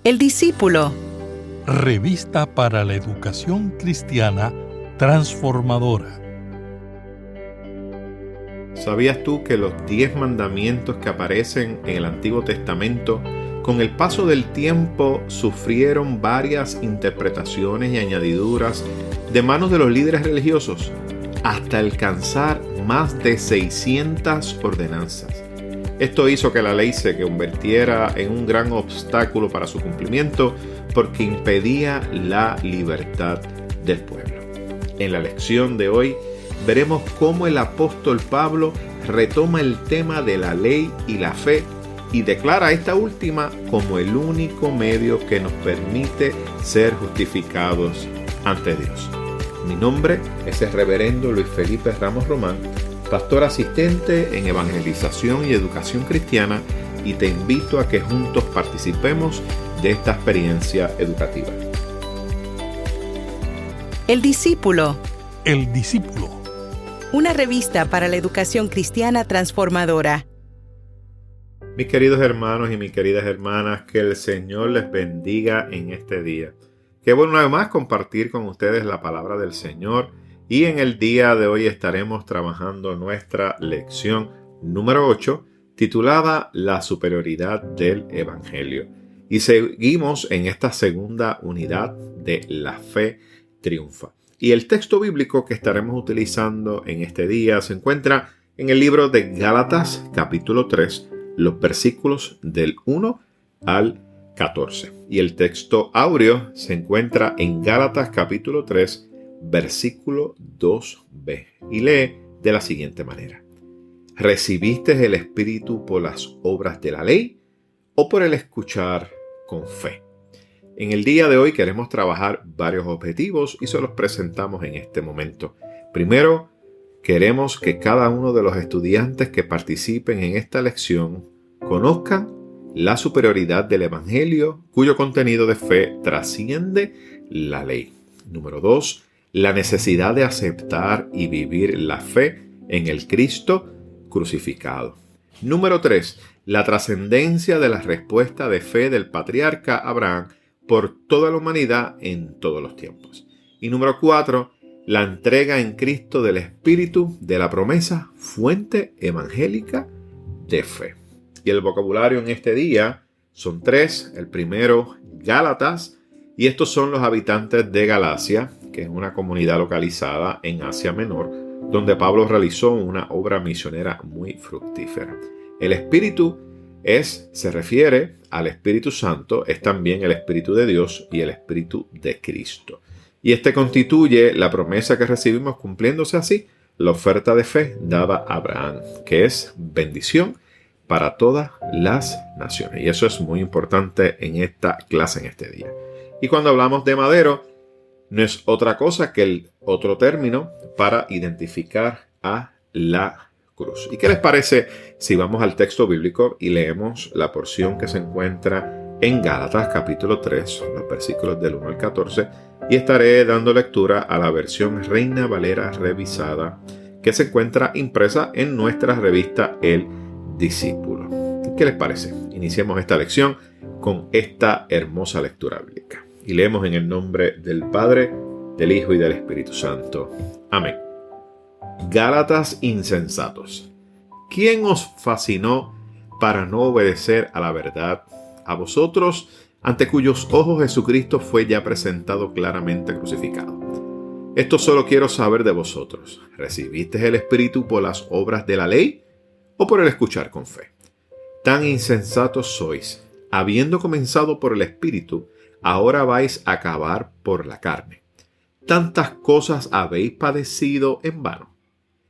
El discípulo. Revista para la educación cristiana transformadora. ¿Sabías tú que los 10 mandamientos que aparecen en el Antiguo Testamento, con el paso del tiempo, sufrieron varias interpretaciones y añadiduras de manos de los líderes religiosos, hasta alcanzar más de 600 ordenanzas? Esto hizo que la ley se convirtiera en un gran obstáculo para su cumplimiento, porque impedía la libertad del pueblo. En la lección de hoy veremos cómo el apóstol Pablo retoma el tema de la ley y la fe y declara esta última como el único medio que nos permite ser justificados ante Dios. Mi nombre es el reverendo Luis Felipe Ramos Román, pastor asistente en evangelización y educación cristiana, y te invito a que juntos participemos de esta experiencia educativa. El discípulo. El discípulo. Una revista para la educación cristiana transformadora. Mis queridos hermanos y mis queridas hermanas, que el Señor les bendiga en este día. Qué bueno una vez más compartir con ustedes la palabra del Señor, y en el día de hoy estaremos trabajando nuestra lección número 8, titulada La superioridad del Evangelio. Y seguimos en esta segunda unidad de La fe triunfa. Y el texto bíblico que estaremos utilizando en este día se encuentra en el libro de Gálatas, capítulo 3, los versículos del 1 al 14. Y el texto áureo se encuentra en Gálatas, capítulo 3, versículo 2b. Y lee de la siguiente manera: ¿Recibiste el Espíritu por las obras de la ley o por el escuchar con fe? En el día de hoy queremos trabajar varios objetivos y se los presentamos en este momento. Primero, queremos que cada uno de los estudiantes que participen en esta lección conozcan la superioridad del Evangelio, cuyo contenido de fe trasciende la ley. Número 2, la necesidad de aceptar y vivir la fe en el Cristo crucificado. Número 3, la trascendencia de la respuesta de fe del patriarca Abraham por toda la humanidad en todos los tiempos. Y número 4, la entrega en Cristo del Espíritu de la promesa, fuente evangélica de fe. Y el vocabulario en este día son 3. El primero, Gálatas, y estos son los habitantes de Galacia, que es una comunidad localizada en Asia Menor, donde Pablo realizó una obra misionera muy fructífera. El Espíritu se refiere al Espíritu Santo, es también el Espíritu de Dios y el Espíritu de Cristo. Y este constituye la promesa que recibimos, cumpliéndose así la oferta de fe dada a Abraham, que es bendición para todas las naciones. Y eso es muy importante en esta clase, en este día. Y cuando hablamos de madero, no es otra cosa que el otro término para identificar a la cruz. ¿Y qué les parece si vamos al texto bíblico y leemos la porción que se encuentra en Gálatas capítulo 3, los versículos del 1 al 14, y estaré dando lectura a la versión Reina Valera revisada que se encuentra impresa en nuestra revista El Discípulo? ¿Qué les parece? Iniciemos esta lección con esta hermosa lectura bíblica. Y leemos en el nombre del Padre, del Hijo y del Espíritu Santo. Amén. Gálatas insensatos, ¿quién os fascinó para no obedecer a la verdad? A vosotros, ante cuyos ojos Jesucristo fue ya presentado claramente crucificado. Esto solo quiero saber de vosotros. ¿Recibisteis el Espíritu por las obras de la ley o por el escuchar con fe? Tan insensatos sois, habiendo comenzado por el Espíritu, ahora vais a acabar por la carne. Tantas cosas habéis padecido en vano.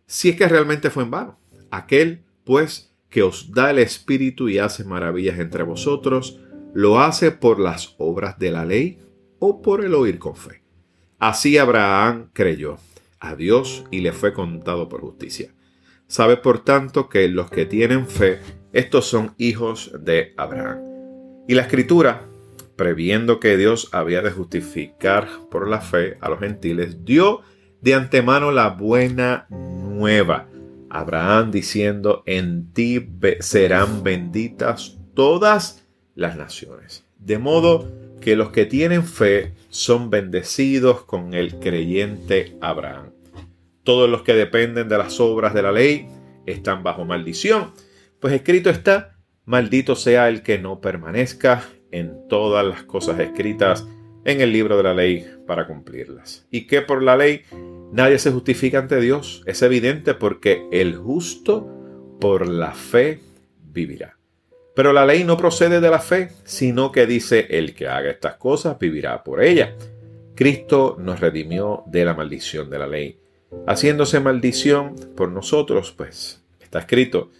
Si es que realmente fue en vano. Aquel, pues, que os da el Espíritu y hace maravillas entre vosotros, ¿lo hace por las obras de la ley o por el oír con fe? Así Abraham creyó a Dios y le fue contado por justicia. Sabe, por tanto, que los que tienen fe, estos son hijos de Abraham. Y la Escritura, previendo que Dios había de justificar por la fe a los gentiles, dio de antemano la buena nueva a Abraham, diciendo: en ti serán benditas todas las naciones. De modo que los que tienen fe son bendecidos con el creyente Abraham. Todos los que dependen de las obras de la ley están bajo maldición, pues escrito está: maldito sea el que no permanezca en todas las cosas escritas en el libro de la ley para cumplirlas. Y que por la ley nadie se justifica ante Dios es evidente, porque el justo por la fe vivirá. Pero la ley no procede de la fe, sino que dice: el que haga estas cosas vivirá por ellas. Cristo nos redimió de la maldición de la ley, haciéndose maldición por nosotros, pues está escrito: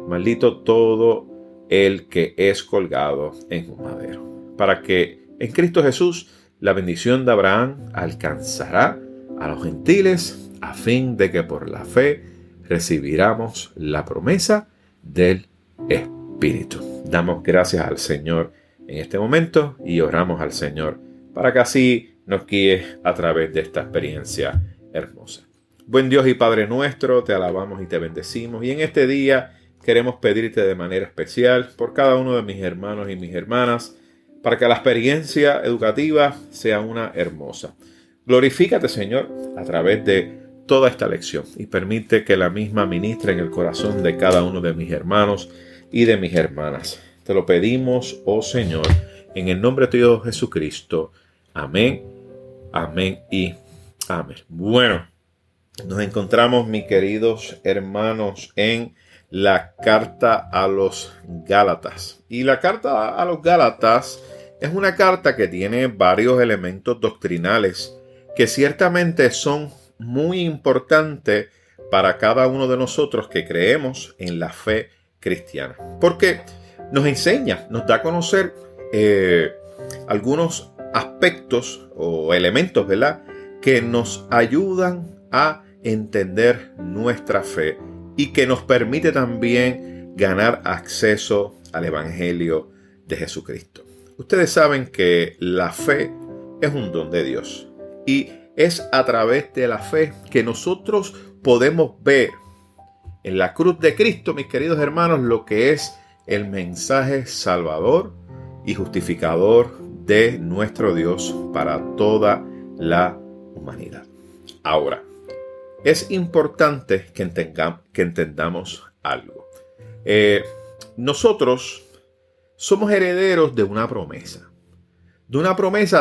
maldito todo el que es colgado en un madero. Para que en Cristo Jesús la bendición de Abraham alcanzará a los gentiles, a fin de que por la fe recibiramos la promesa del Espíritu. Damos gracias al Señor en este momento y oramos al Señor para que así nos guíe a través de esta experiencia hermosa. Buen Dios y Padre nuestro, te alabamos y te bendecimos, y en este día queremos pedirte de manera especial por cada uno de mis hermanos y mis hermanas, para que la experiencia educativa sea una hermosa. Glorifícate, Señor, a través de toda esta lección, y permite que la misma ministre en el corazón de cada uno de mis hermanos y de mis hermanas. Te lo pedimos, oh Señor, en el nombre de tu Hijo Jesucristo. Amén, amén y amén. Bueno, nos encontramos, mis queridos hermanos, en la carta a los Gálatas. Y la carta a los Gálatas es una carta que tiene varios elementos doctrinales que ciertamente son muy importantes para cada uno de nosotros que creemos en la fe cristiana. Porque nos enseña, nos da a conocer algunos aspectos o elementos, ¿verdad?, que nos ayudan a entender nuestra fe y que nos permite también ganar acceso al Evangelio de Jesucristo. Ustedes saben que la fe es un don de Dios, y es a través de la fe que nosotros podemos ver en la cruz de Cristo, mis queridos hermanos, lo que es el mensaje salvador y justificador de nuestro Dios para toda la humanidad. Ahora, es importante que entendamos algo. Nosotros somos herederos de una promesa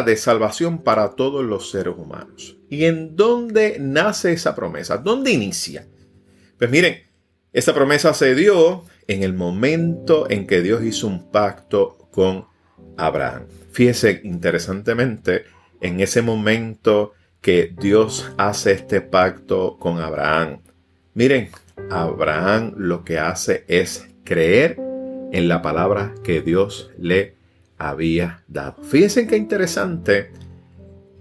de salvación para todos los seres humanos. ¿Y en dónde nace esa promesa? ¿Dónde inicia? Pues miren, esa promesa se dio en el momento en que Dios hizo un pacto con Abraham. Fíjese, interesantemente, en ese momento que Dios hace este pacto con Abraham. Miren, Abraham lo que hace es creer en la palabra que Dios le había dado. Fíjense qué interesante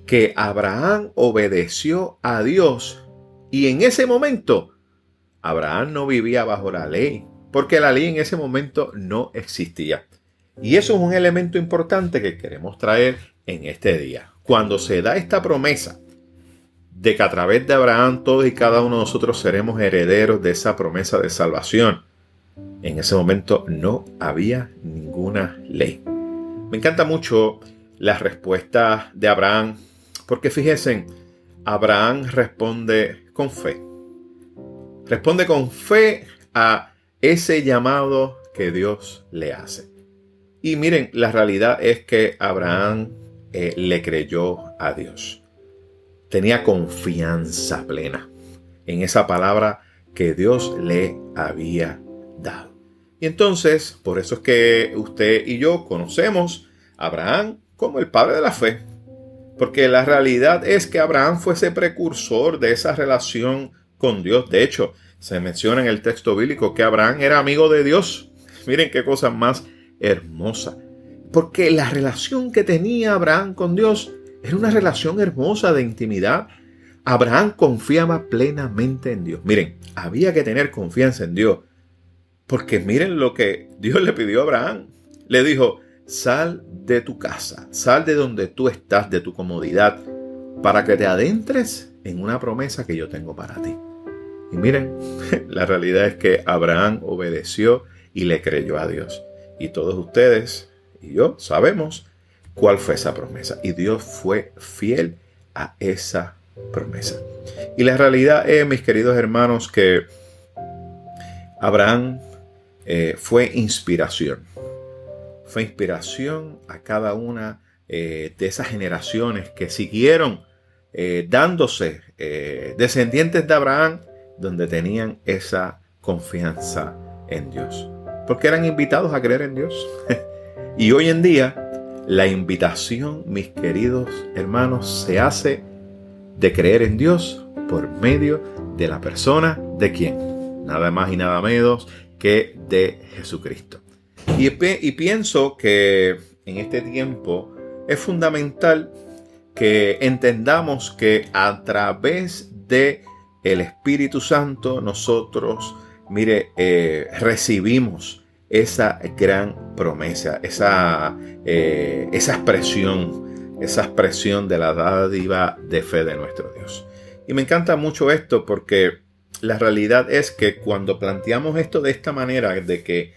que Abraham obedeció a Dios, y en ese momento Abraham no vivía bajo la ley, porque la ley en ese momento no existía. Y eso es un elemento importante que queremos traer en este día. Cuando se da esta promesa de que a través de Abraham todos y cada uno de nosotros seremos herederos de esa promesa de salvación, en ese momento no había ninguna ley. Me encanta mucho la respuesta de Abraham, porque fíjense, Abraham responde con fe. Responde con fe a ese llamado que Dios le hace. Y miren, la realidad es que Abraham le creyó a Dios. Tenía confianza plena en esa palabra que Dios le había dado. Y entonces, por eso es que usted y yo conocemos a Abraham como el padre de la fe. Porque la realidad es que Abraham fue ese precursor de esa relación con Dios. De hecho, se menciona en el texto bíblico que Abraham era amigo de Dios. Miren qué cosa más hermosa. Porque la relación que tenía Abraham con Dios era una relación hermosa de intimidad. Abraham confiaba plenamente en Dios. Miren, había que tener confianza en Dios. Porque miren lo que Dios le pidió a Abraham. Le dijo: sal de tu casa, sal de donde tú estás, de tu comodidad, para que te adentres en una promesa que yo tengo para ti. Y miren, la realidad es que Abraham obedeció y le creyó a Dios. Y todos ustedes y yo sabemos cuál fue esa promesa. Y Dios fue fiel a esa promesa. Y la realidad es, mis queridos hermanos, que Abraham fue inspiración. Fue inspiración a cada una de esas generaciones que siguieron dándose descendientes de Abraham, donde tenían esa confianza en Dios. Porque eran invitados a creer en Dios. Y hoy en día, la invitación, mis queridos hermanos, se hace de creer en Dios por medio de la persona de quién. Nada más y nada menos que de Jesucristo. Y pienso que en este tiempo es fundamental que entendamos que a través de el Espíritu Santo nosotros, recibimos esa gran promesa, esa expresión de la dádiva de fe de nuestro Dios. Y me encanta mucho esto porque la realidad es que cuando planteamos esto de esta manera, de que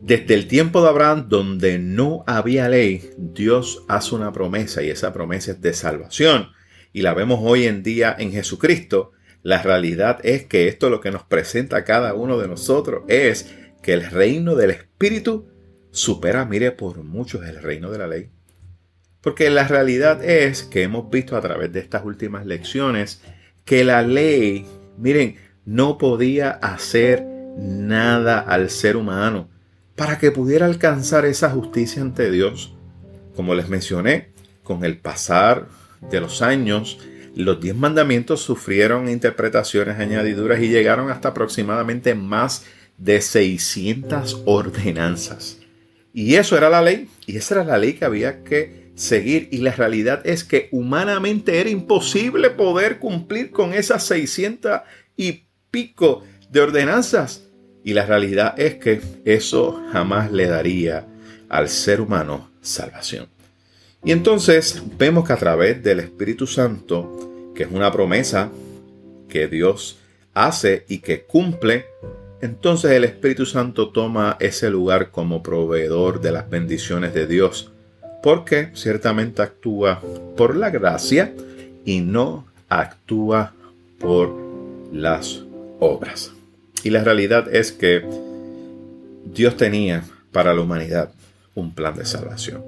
desde el tiempo de Abraham, donde no había ley, Dios hace una promesa y esa promesa es de salvación. Y la vemos hoy en día en Jesucristo. La realidad es que esto lo que nos presenta a cada uno de nosotros es que el reino del Espíritu supera, por mucho el reino de la ley. Porque la realidad es que hemos visto a través de estas últimas lecciones que la ley, no podía hacer nada al ser humano para que pudiera alcanzar esa justicia ante Dios. Como les mencioné, con el pasar de los años, los 10 mandamientos sufrieron interpretaciones, añadiduras y llegaron hasta aproximadamente más de 600 ordenanzas. Y eso era la ley, y esa era la ley que había que seguir. Y la realidad es que humanamente era imposible poder cumplir con esas 600 y pico de ordenanzas. Y la realidad es que eso jamás le daría al ser humano salvación. Y entonces vemos que a través del Espíritu Santo, que es una promesa que Dios hace y que cumple, entonces el Espíritu Santo toma ese lugar como proveedor de las bendiciones de Dios, porque ciertamente actúa por la gracia y no actúa por las obras. Y la realidad es que Dios tenía para la humanidad un plan de salvación.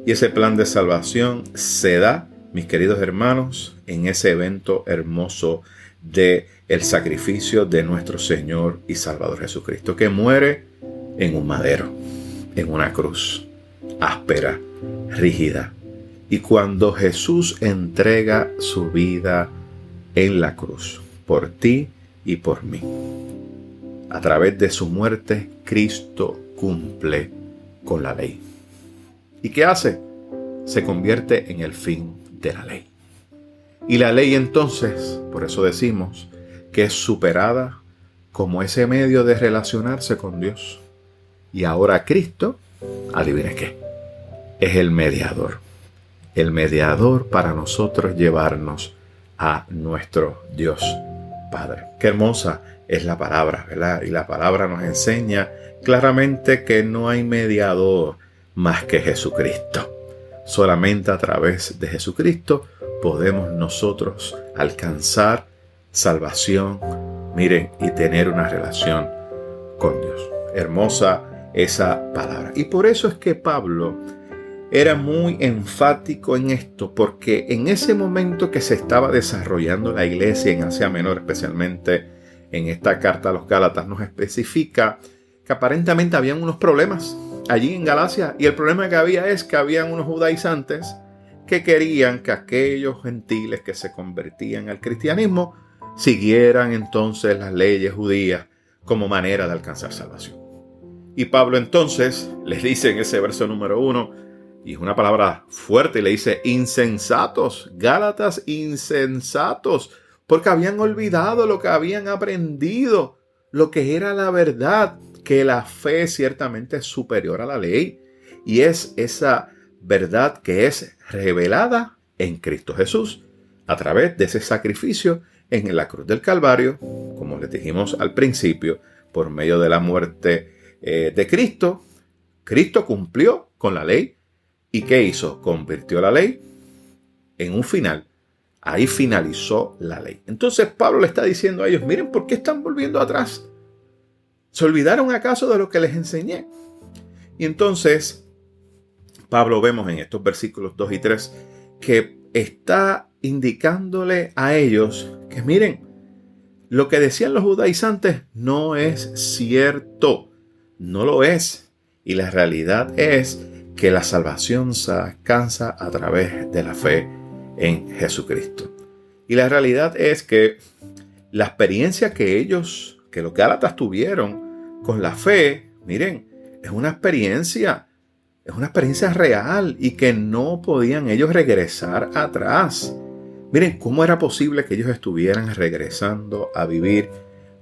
Y ese plan de salvación se da, mis queridos hermanos, en ese evento hermoso de el sacrificio de nuestro Señor y Salvador Jesucristo, que muere en un madero, en una cruz áspera, rígida. Y cuando Jesús entrega su vida en la cruz, por ti y por mí, a través de su muerte, Cristo cumple con la ley. ¿Y qué hace? Se convierte en el fin de la ley. Y la ley entonces, por eso decimos que es superada como ese medio de relacionarse con Dios. Y ahora Cristo, adivine qué, es el mediador para nosotros llevarnos a nuestro Dios Padre. Qué hermosa es la palabra, ¿verdad? Y la palabra nos enseña claramente que no hay mediador más que Jesucristo. Solamente a través de Jesucristo podemos nosotros alcanzar salvación, y tener una relación con Dios. Hermosa esa palabra. Y por eso es que Pablo era muy enfático en esto, porque en ese momento que se estaba desarrollando la iglesia en Asia Menor, especialmente en esta carta a los Gálatas, nos especifica que aparentemente habían unos problemas allí en Galacia, y el problema que había es que habían unos judaizantes que querían que aquellos gentiles que se convertían al cristianismo siguieran entonces las leyes judías como manera de alcanzar salvación. Y Pablo entonces les dice en ese verso número 1, y es una palabra fuerte, y le dice: insensatos, Gálatas insensatos, porque habían olvidado lo que habían aprendido, lo que era la verdad, que la fe ciertamente es superior a la ley, y es esa verdad que es revelada en Cristo Jesús a través de ese sacrificio en la cruz del Calvario, como les dijimos al principio, por medio de la muerte de Cristo. Cristo cumplió con la ley ¿Y qué hizo? Convirtió la ley en un final. Ahí finalizó la ley. Entonces Pablo le está diciendo a ellos, miren, ¿por qué están volviendo atrás? ¿Se olvidaron acaso de lo que les enseñé? Y entonces Pablo, vemos en estos versículos 2 y 3 que está indicándole a ellos que miren, lo que decían los judaizantes no es cierto, no lo es. Y la realidad es que la salvación se alcanza a través de la fe en Jesucristo. Y la realidad es que la experiencia que los gálatas tuvieron con la fe, miren, es una experiencia real y que no podían ellos regresar atrás. Miren, ¿cómo era posible que ellos estuvieran regresando a vivir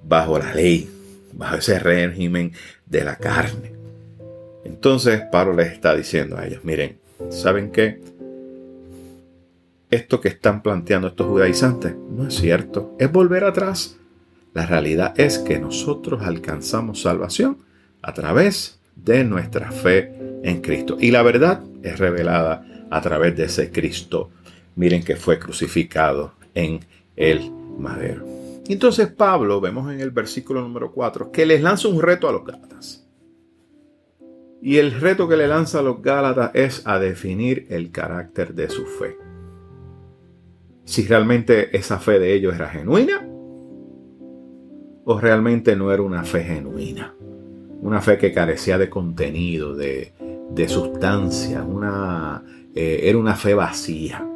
bajo la ley, bajo ese régimen de la carne? Entonces Pablo les está diciendo a ellos, miren, ¿saben qué? Esto que están planteando estos judaizantes no es cierto, es volver atrás. La realidad es que nosotros alcanzamos salvación a través de nuestra fe en Cristo. Y la verdad es revelada a través de ese Cristo, miren, que fue crucificado en el madero. Entonces Pablo, vemos en el versículo número 4, que les lanza un reto a los gálatas. Y el reto que le lanza a los gálatas es a definir el carácter de su fe. Si realmente esa fe de ellos era genuina o realmente no era una fe genuina. Una fe que carecía de contenido, de sustancia, era una fe vacía.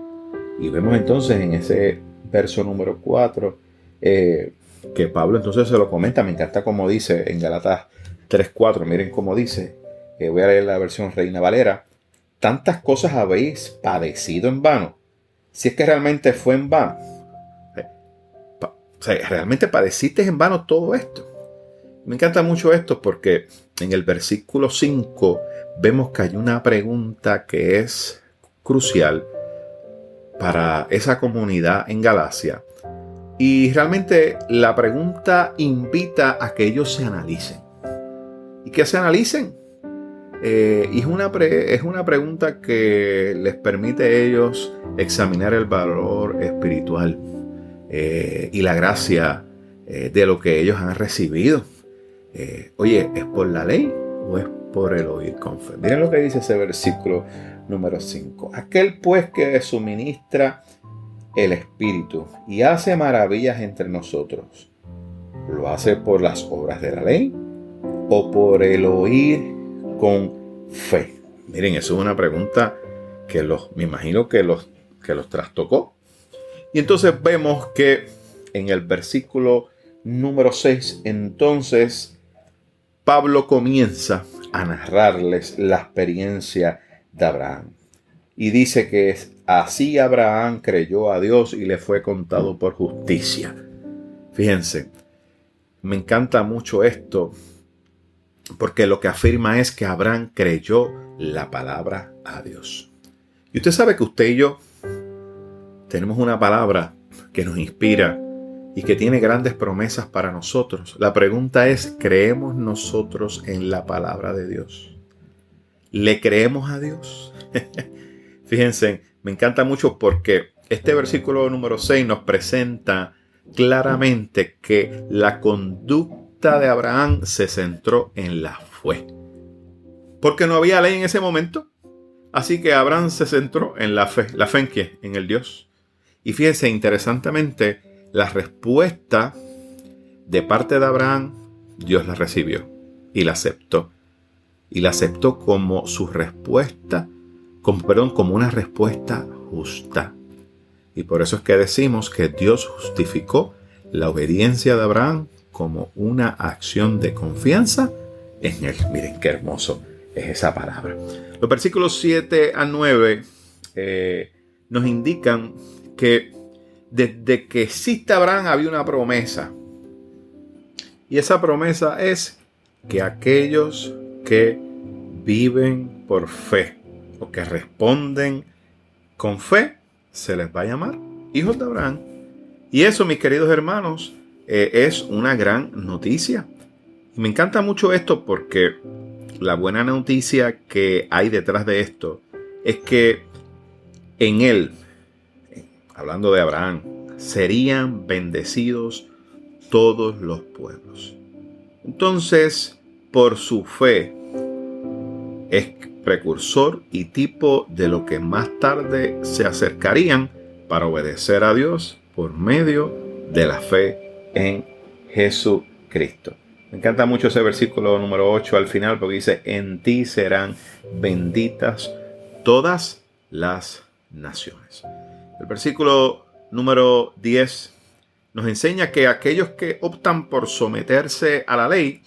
Y vemos entonces en ese verso número 4 que Pablo entonces se lo comenta. Me encanta como dice en Gálatas 3:4. Miren cómo dice. Voy a leer la versión Reina Valera. Tantas cosas habéis padecido en vano. Si es que realmente fue en vano. Realmente padeciste en vano todo esto. Me encanta mucho esto porque en el versículo 5 vemos que hay una pregunta que es crucial para esa comunidad en Galacia. Y realmente la pregunta invita a que ellos se analicen. ¿Y que se analicen? Y es una pregunta que les permite a ellos examinar el valor espiritual y la gracia de lo que ellos han recibido. Oye, ¿es por la ley o es por el oír con fe? Miren lo que dice ese versículo número 5. Aquel pues que suministra el Espíritu y hace maravillas entre nosotros, ¿lo hace por las obras de la ley o por el oír con fe? Miren, eso es una pregunta que me imagino que los trastocó. Y entonces vemos que en el versículo número 6, entonces Pablo comienza a narrarles la experiencia de Abraham. Y dice que así Abraham creyó a Dios y le fue contado por justicia. Fíjense, me encanta mucho esto, porque lo que afirma es que Abraham creyó la palabra a Dios. Y usted sabe que usted y yo tenemos una palabra que nos inspira y que tiene grandes promesas para nosotros. La pregunta es, ¿creemos nosotros en la palabra de Dios? ¿Le creemos a Dios? Fíjense, me encanta mucho porque este versículo número 6 nos presenta claramente que la conducta de Abraham se centró en la fe. Porque no había ley en ese momento. Así que Abraham se centró en la fe. ¿La fe en qué? En el Dios. Y fíjense, interesantemente, la respuesta de parte de Abraham, Dios la recibió y la aceptó. Y la aceptó como su respuesta, como una respuesta justa. Y por eso es que decimos que Dios justificó la obediencia de Abraham como una acción de confianza en él. Miren qué hermoso es esa palabra. Los versículos 7 a 9 nos indican que desde que existe Abraham había una promesa. Y esa promesa es que aquellos que viven por fe o que responden con fe, se les va a llamar hijos de Abraham. Y eso, mis queridos hermanos, es una gran noticia. Y me encanta mucho esto porque la buena noticia que hay detrás de esto es que en él, hablando de Abraham, serían bendecidos todos los pueblos. Entonces, por su fe, es precursor y tipo de lo que más tarde se acercarían para obedecer a Dios por medio de la fe en Jesucristo. Me encanta mucho ese versículo número 8 al final, porque dice: en ti serán benditas todas las naciones. El versículo número 10 nos enseña que aquellos que optan por someterse a la ley,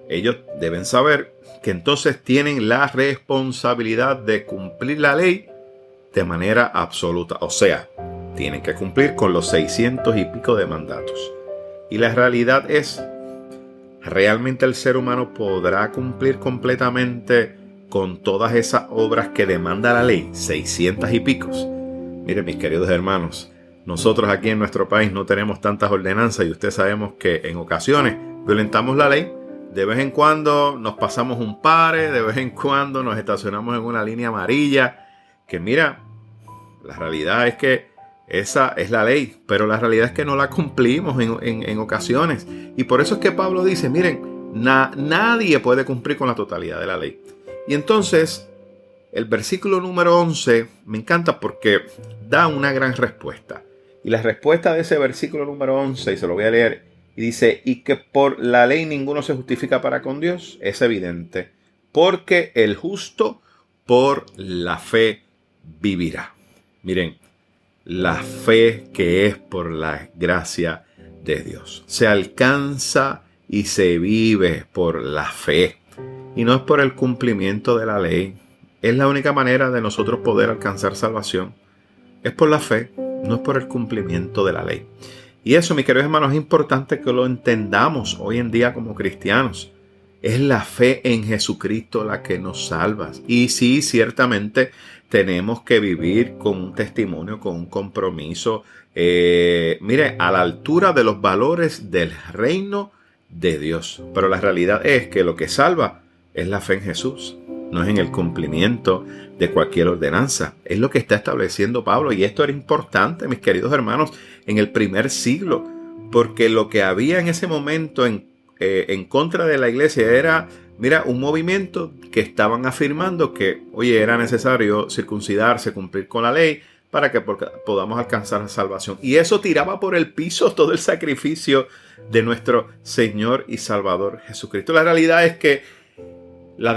ellos deben saber que entonces tienen la responsabilidad de cumplir la ley de manera absoluta. O sea, tienen que cumplir con los 600 y pico de mandatos. Y la realidad es, ¿realmente el ser humano podrá cumplir completamente con todas esas obras que demanda la ley? 600 y picos. Miren, mis queridos hermanos, nosotros aquí en nuestro país no tenemos tantas ordenanzas y ustedes sabemos que en ocasiones violentamos la ley. De vez en cuando nos pasamos un pare, de vez en cuando nos estacionamos en una línea amarilla. Que mira, la realidad es que esa es la ley, pero la realidad es que no la cumplimos en ocasiones. Y por eso es que Pablo dice, miren, nadie puede cumplir con la totalidad de la ley. Y entonces, el versículo número 11 me encanta porque da una gran respuesta. Y la respuesta de ese versículo número 11, y se lo voy a leer, y dice: y que por la ley ninguno se justifica para con Dios, es evidente, porque el justo por la fe vivirá. Miren, la fe que es por la gracia de Dios se alcanza y se vive por la fe, y no es por el cumplimiento de la ley. Es la única manera de nosotros poder alcanzar salvación. Es por la fe, no es por el cumplimiento de la ley. Y eso, mis queridos hermanos, es importante que lo entendamos hoy en día como cristianos. Es la fe en Jesucristo la que nos salva. Y sí, ciertamente tenemos que vivir con un testimonio, con un compromiso, mire, a la altura de los valores del reino de Dios. Pero la realidad es que lo que salva es la fe en Jesús, no es en el cumplimiento de cualquier ordenanza. Es lo que está estableciendo Pablo. Y esto era importante, mis queridos hermanos, en el primer siglo, porque lo que había en ese momento en contra de la iglesia era, mira, un movimiento que estaban afirmando que, oye, era necesario circuncidarse, cumplir con la ley para que podamos alcanzar la salvación. Y eso tiraba por el piso todo el sacrificio de nuestro Señor y Salvador Jesucristo. La realidad es que lo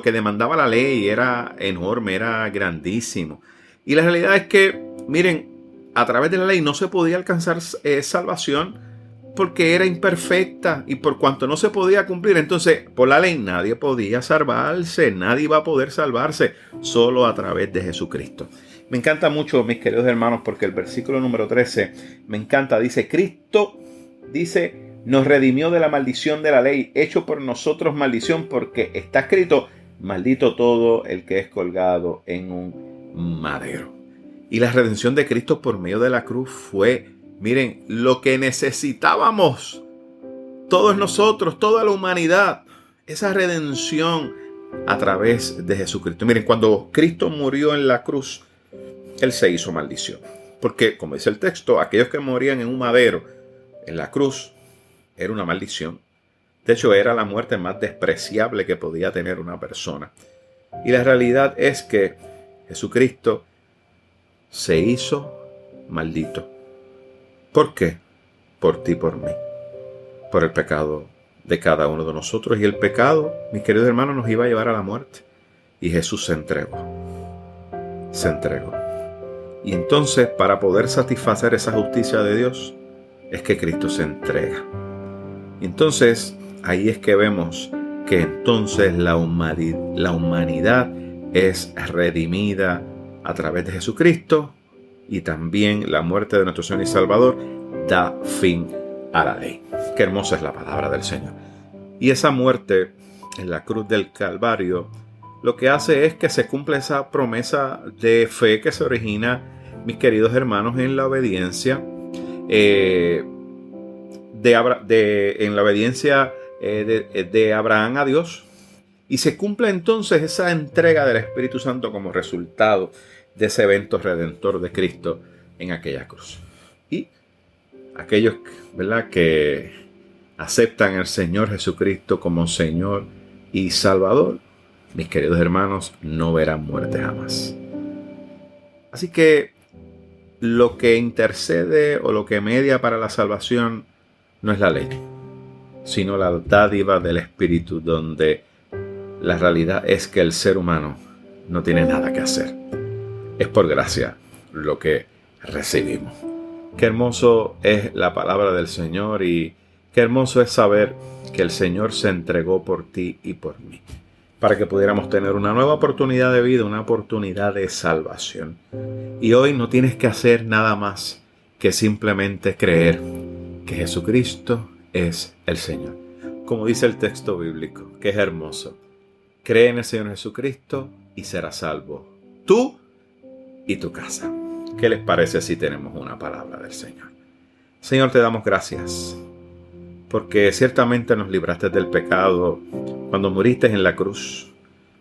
que demandaba la ley era enorme, era grandísimo. Y la realidad es que, miren, a través de la ley no se podía alcanzar salvación porque era imperfecta, y por cuanto no se podía cumplir, entonces por la ley nadie podía salvarse, nadie iba a poder salvarse, solo a través de Jesucristo. Me encanta mucho, mis queridos hermanos, porque el versículo número 13 me encanta. Dice: Cristo, nos redimió de la maldición de la ley, hecho por nosotros maldición, porque está escrito: maldito todo el que es colgado en un madero. Y la redención de Cristo por medio de la cruz fue, miren, lo que necesitábamos todos nosotros, toda la humanidad, esa redención a través de Jesucristo. Miren, cuando Cristo murió en la cruz, Él se hizo maldición, porque, como dice el texto, aquellos que morían en un madero, en la cruz, era una maldición. De hecho, era la muerte más despreciable que podía tener una persona. Y la realidad es que Jesucristo se hizo maldito. ¿Por qué? Por ti y por mí. Por el pecado de cada uno de nosotros. Y el pecado, mis queridos hermanos, nos iba a llevar a la muerte. Y Jesús se entregó. Se entregó. Y entonces, para poder satisfacer esa justicia de Dios, es que Cristo se entrega. Y entonces, ahí es que vemos que entonces la humanidad es redimida a través de Jesucristo, y también la muerte de nuestro Señor y Salvador da fin a la ley. Qué hermosa es la palabra del Señor. Y esa muerte en la cruz del Calvario lo que hace es que se cumple esa promesa de fe que se origina, mis queridos hermanos, en la obediencia de Abraham a Dios, Y se cumple entonces esa entrega del Espíritu Santo como resultado de ese evento redentor de Cristo en aquella cruz. Y aquellos, ¿verdad?, que aceptan al Señor Jesucristo como Señor y Salvador, mis queridos hermanos, no verán muerte jamás. Así que lo que intercede o lo que media para la salvación no es la ley, sino la dádiva del Espíritu, donde la realidad es que el ser humano no tiene nada que hacer. Es por gracia lo que recibimos. Qué hermoso es la palabra del Señor y qué hermoso es saber que el Señor se entregó por ti y por mí, para que pudiéramos tener una nueva oportunidad de vida, una oportunidad de salvación. Y hoy no tienes que hacer nada más que simplemente creer que Jesucristo es el Señor. Como dice el texto bíblico, que es hermoso. Cree en el Señor Jesucristo y serás salvo, tú y tu casa. ¿Qué les parece si tenemos una palabra del Señor? Señor, te damos gracias, porque ciertamente nos libraste del pecado cuando muriste en la cruz,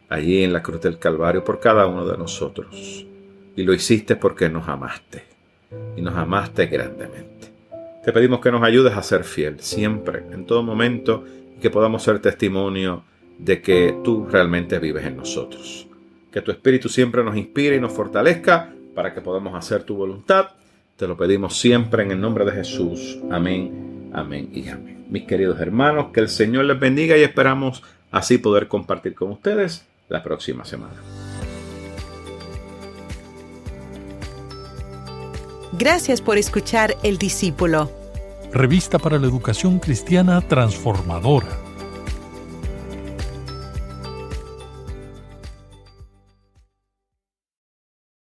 allí en la cruz del Calvario, por cada uno de nosotros. Y lo hiciste porque nos amaste, y nos amaste grandemente. Te pedimos que nos ayudes a ser fiel siempre, en todo momento, y que podamos ser testimonio de que tú realmente vives en nosotros. Que tu Espíritu siempre nos inspire y nos fortalezca para que podamos hacer tu voluntad. Te lo pedimos siempre en el nombre de Jesús. Amén, amén y amén. Mis queridos hermanos, que el Señor les bendiga y esperamos así poder compartir con ustedes la próxima semana. Gracias por escuchar El Discípulo. Revista para la Educación Cristiana Transformadora.